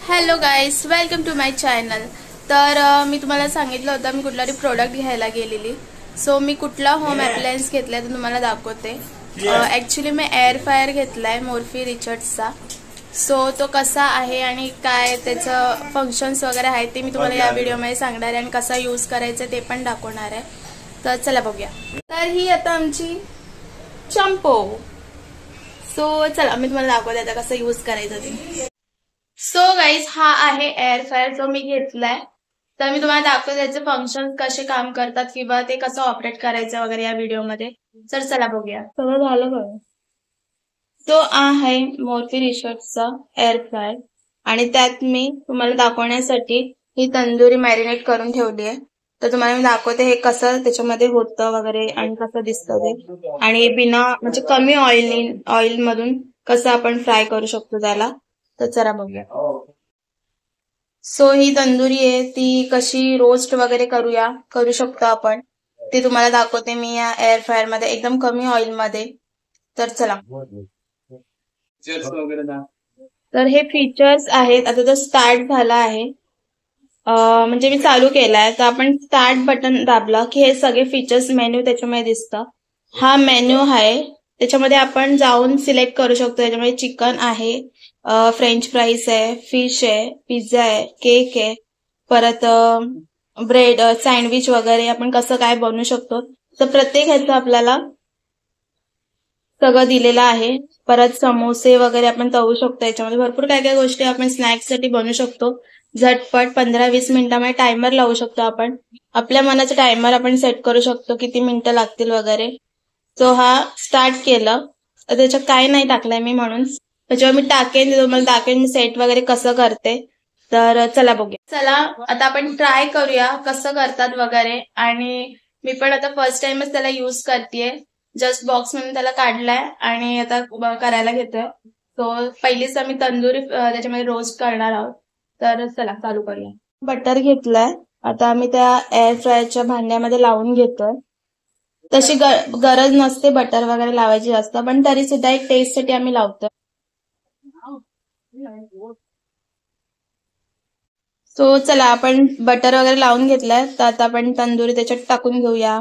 Hello guys, welcome to my channel. तर मी तुम्हाला सांगितलं होतं मी कुठला तरी प्रोडक्ट घ्यायला गेलेली. सो मी कुठला होम अप्लायन्स घेतलाय ते तुम्हाला दाखवते. ॲक्च्युली मी एअर फ्रायर घेतलाय मोर्फी रिचर्ड्सचा. सो तो कसा आहे आणि काय त्याचं फंक्शन्स वगैरे आहेत ते मी तुम्हाला या व्हिडिओमध्ये सांगणार आहे आणि कसा यूज करायचा ते पण दाखवणार आहे. तर चला बघूया. तर ही आता आमची चंपो. सो चला मी तुम्हाला दाखवते आता कसं यूज करायचं ते. सो गाईज, हा आहे एअर फ्रायर जो मी घेतलाय. तर मी तुम्हाला दाखवते त्याचे फंक्शन कसे काम करतात किंवा ते कसं ऑपरेट करायचं वगैरे या व्हिडिओमध्ये. तर चला बघूया. सगळं झालं का? तो आहे मोर्फी रिचर्ड्सचा एअर फ्रायर आणि त्यात मी तुम्हाला दाखवण्यासाठी ही तंदुरी मॅरिनेट करून ठेवली आहे. तर तुम्हाला मी दाखवते हे कसं त्याच्यामध्ये होतं वगैरे आणि कसं दिसतं ते, आणि बिना म्हणजे कमी ऑइल मधून कसं आपण फ्राय करू शकतो त्याला. तर चला बघूया. सो ही तंदुरी आहे, ती कशी रोस्ट वगैरे करू शकतो आपण ते तुम्हाला दाखवते मी या एअर फ्रायर मध्ये एकदम कमी ऑइल मध्ये. तर चला. तर हे फीचर्स आहेत. आता तो स्टार्ट झाला आहे, म्हणजे मी चालू केलाय. तर आपण स्टार्ट बटन दाबला की हे सगळे फीचर्स मेन्यू त्याच्यामध्ये दिसतं. हा मेन्यू आहे, त्याच्यामध्ये आपण जाऊन सिलेक्ट करू शकतो. त्याच्यामध्ये चिकन आहे, फ्रेंच फ्राईज आहे, फिश आहे, पिझ्झा आहे, केक आहे, परत ब्रेड सँडविच वगैरे आपण कसं काय बनवू शकतो. तर प्रत्येक ह्याचं आपल्याला सगळं दिलेलं आहे. परत समोसे वगैरे आपण तळू शकतो. याच्यामध्ये भरपूर काय काय गोष्टी आपण स्नॅक्ससाठी बनवू शकतो. झटपट 15-20 मिनिटामध्ये टायमर लावू शकतो आपण. आपल्या मनाचं टायमर आपण सेट करू शकतो किती मिनिटं लागतील वगैरे. सो हा स्टार्ट केलं. त्याच्यात काय नाही टाकलंय मी, म्हणून त्याच्यावर मी टाकेन, तुम्हाला दाखवेन मी सेट वगैरे कसं करते. तर चला बघूया. चला आता आपण ट्राय करूया कसं करतात वगैरे. आणि मी पण आता फर्स्ट टाइमच त्याला यूज करतेय. जस्ट बॉक्स म्हणून त्याला काढलाय आणि आता करायला घेतोय. सो पहिलीच आम्ही तंदुरी त्याच्यामध्ये रोस्ट करणार आहोत. तर चला चालू करूया. बटर घेतलाय, आता आम्ही त्या एअर फ्रायरच्या भांड्यामध्ये लावून घेतोय. तशी गरज नसते बटर वगैरे लावायची जास्त, पण तरी सुद्धा एक टेस्ट साठी आम्ही लावतोय. सो चला, आपण बटर वगैरे लावून घेतलाय. तर आता आपण तंदुरी त्याच्यात टाकून घेऊया.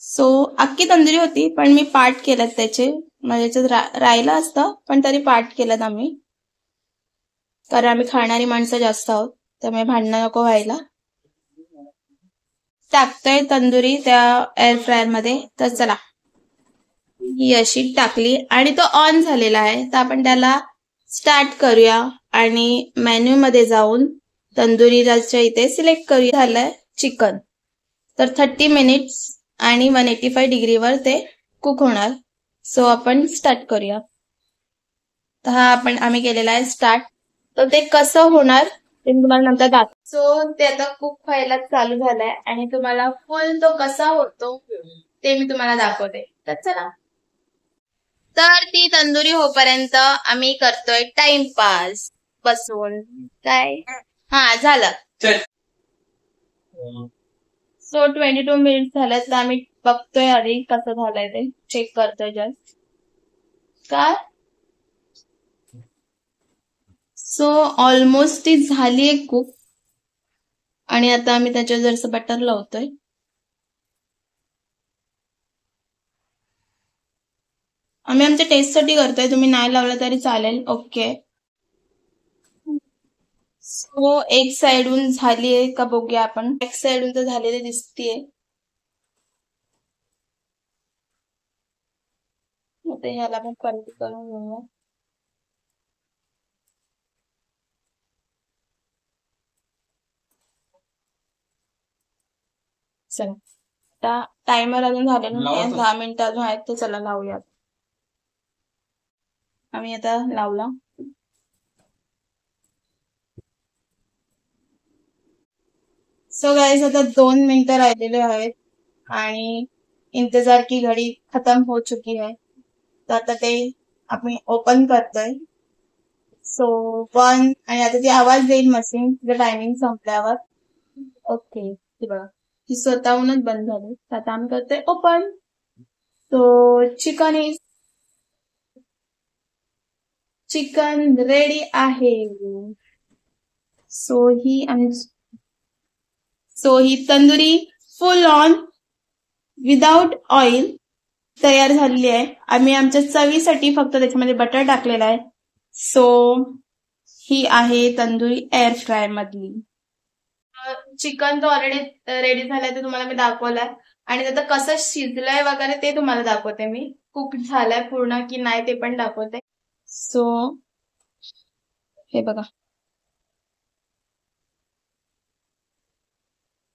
सो अख्खी तंदुरी होती, पण मी पार्ट केलेत त्याचे. म्हणजे याच्यात राहिलं असतं, पण तरी पार्ट केलेत आम्ही, कारण आम्ही खाणारी माणसं जास्त आहोत, त्यामुळे भांडणं नको व्हायला. टाकतोय तंदुरी त्या एअर फ्रायर मध्ये. तर चला, ही अशी टाकली आणि तो ऑन झालेला आहे. तर आपण त्याला स्टार्ट करूया आणि मेन्यू मध्ये जाऊन तंदुरीच्या इथे सिलेक्ट करूया. झालंय चिकन. तर 30 मिनिट्स आणि 185 डिग्रीवर ते कुक होणार. सो आपण स्टार्ट करूया. तर हा आम्ही केलेला आहे स्टार्ट. तर ते कसं होणार ते मी तुम्हाला नंतर दाखव. सो ते आता कुक व्हायला चालू झालंय आणि तुम्हाला फुल तो कसा होतो ते मी तुम्हाला दाखवते. तर चला. तर ती तंदुरी होपर्यंत आम्ही करतोय टाइमपास बसून. काय हा झालं. सो 22 मिनिट्स झाले. तर आम्ही बघतोय आधी कसं झालंय ते चेक करतोय जस्ट. काय सो ऑलमोस्ट ती झालीये कुक. आणि आता आम्ही त्याच्यावर जरासं बटर लावतोय. आम्ही आमच्या टेस्ट साठी करतोय, तुम्ही नाही लावलं तरी चालेल. ओके. सो एक साइडून झालीये का बघूया आपण. एक साइडून तर झालेली दिसतीये. आता ह्याला पण पलटी करून घेऊया. चला, आता टायमर अजून झालेला नाही, 10 मिनिटं अजून आहेत. तर चला लावूयात. आम्ही आता लावला. सो गाइस, आता 2 मिनिटं राहिलेले आहेत आणि इंतजार की घडी खत्म हो चुकी है. तर आता ते आपण ओपन करतोय. सो 1 आणि आता ती आवाज देईल मशीन जर टायमिंग संपल्यावर. ओके, ती बघा, ती स्वतःहूनच बंद झाली. तर आता आम्ही करतोय ओपन. तो चिकन रेडी आहे. So he tandoori full on without oil तयार झालेली आहे. आम्ही आमच्या चवीसाठी फक्त त्याच्यामध्ये बटर टाकलेला आहे. सो ही आहे तंदुरी एअर फ्राय मधली. चिकन तो ऑलरेडी रेडी झालाय, ते तुम्हाला मी दाखवलाय. आणि आता कसं शिजलंय वगैरे ते तुम्हाला दाखवते मी. कुक झालाय पूर्ण की नाही ते पण दाखवते. सो हे बघा,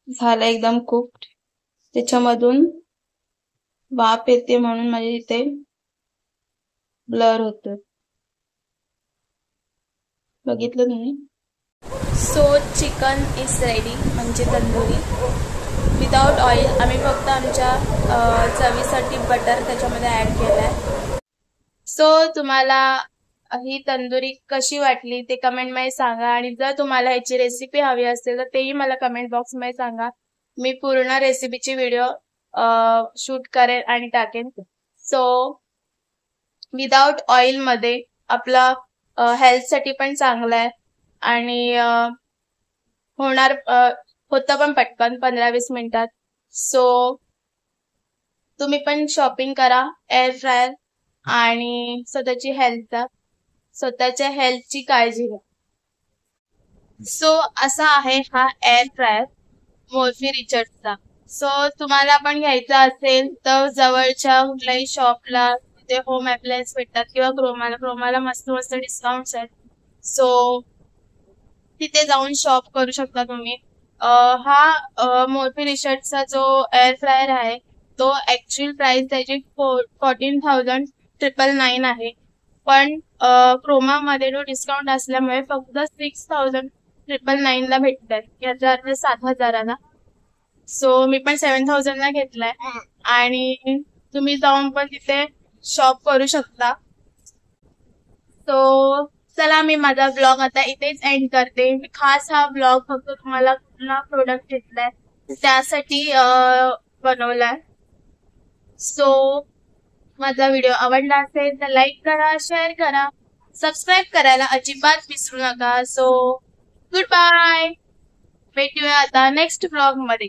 झालं एकदम कुक्ड. त्याच्यामधून वाफ येते म्हणून माझे इथे ब्लर होतं, बघितलं तुम्ही. सो चिकन इज रेडी, म्हणजे तंदुरी विदाउट ऑइल. आम्ही फक्त आमच्या चवीसाठी बटर त्याच्यामध्ये ऍड केलाय. सो तुम्हाला ही तंदुरी कशी वाटली ते कमेंटमध्ये सांगा. आणि जर तुम्हाला ह्याची रेसिपी हवी असेल तर तेही मला कमेंट बॉक्समध्ये सांगा. मी पूर्ण रेसिपीची व्हिडिओ शूट करेन आणि टाकेन. सो विदाउट ऑइल मध्ये आपला हेल्थसाठी पण चांगला आहे आणि होतं पण पटकन 15-20 मिनिटात. सो तुम्ही पण शॉपिंग करा एअर फ्रायर आणि स्वतःच्या हेल्थची काळजी घ्या. सो असा आहे हा एअर फ्रायर मोर्फी रिचर्डचा. सो तुम्हाला पण घ्यायचा असेल तर जवळच्या कुठल्याही शॉपला तिथे होम अप्लायन्स भेटतात किंवा क्रोमाला मस्त मस्त डिस्काउंट्स आहेत. सो तिथे जाऊन शॉप करू शकता तुम्ही. हा मोर्फी रिचर्डचा जो एअर फ्रायर आहे तो ऍक्च्युअल प्राइस त्याची 14,999 आहे. पण क्रोमामध्ये तो डिस्काउंट असल्यामुळे फक्त 6,999 ला भेटतात, याचा अर्थ 7,000ला. सो मी पण 7,000ला घेतलाय आणि तुम्ही जाऊन पण तिथे शॉप करू शकता. सो चला, मी माझा ब्लॉग आता इथेच एंड करते. मी खास हा ब्लॉग फक्त तुम्हाला कुठला प्रोडक्ट घेतलाय त्यासाठी बनवलाय. सो माझा व्हिडिओ आवडला असेल तर लाईक करा, शेअर करा, सबस्क्राईब करायला अजिबात विसरू नका. सो गुड बाय, भेटूया आता नेक्स्ट ब्लॉग मध्ये.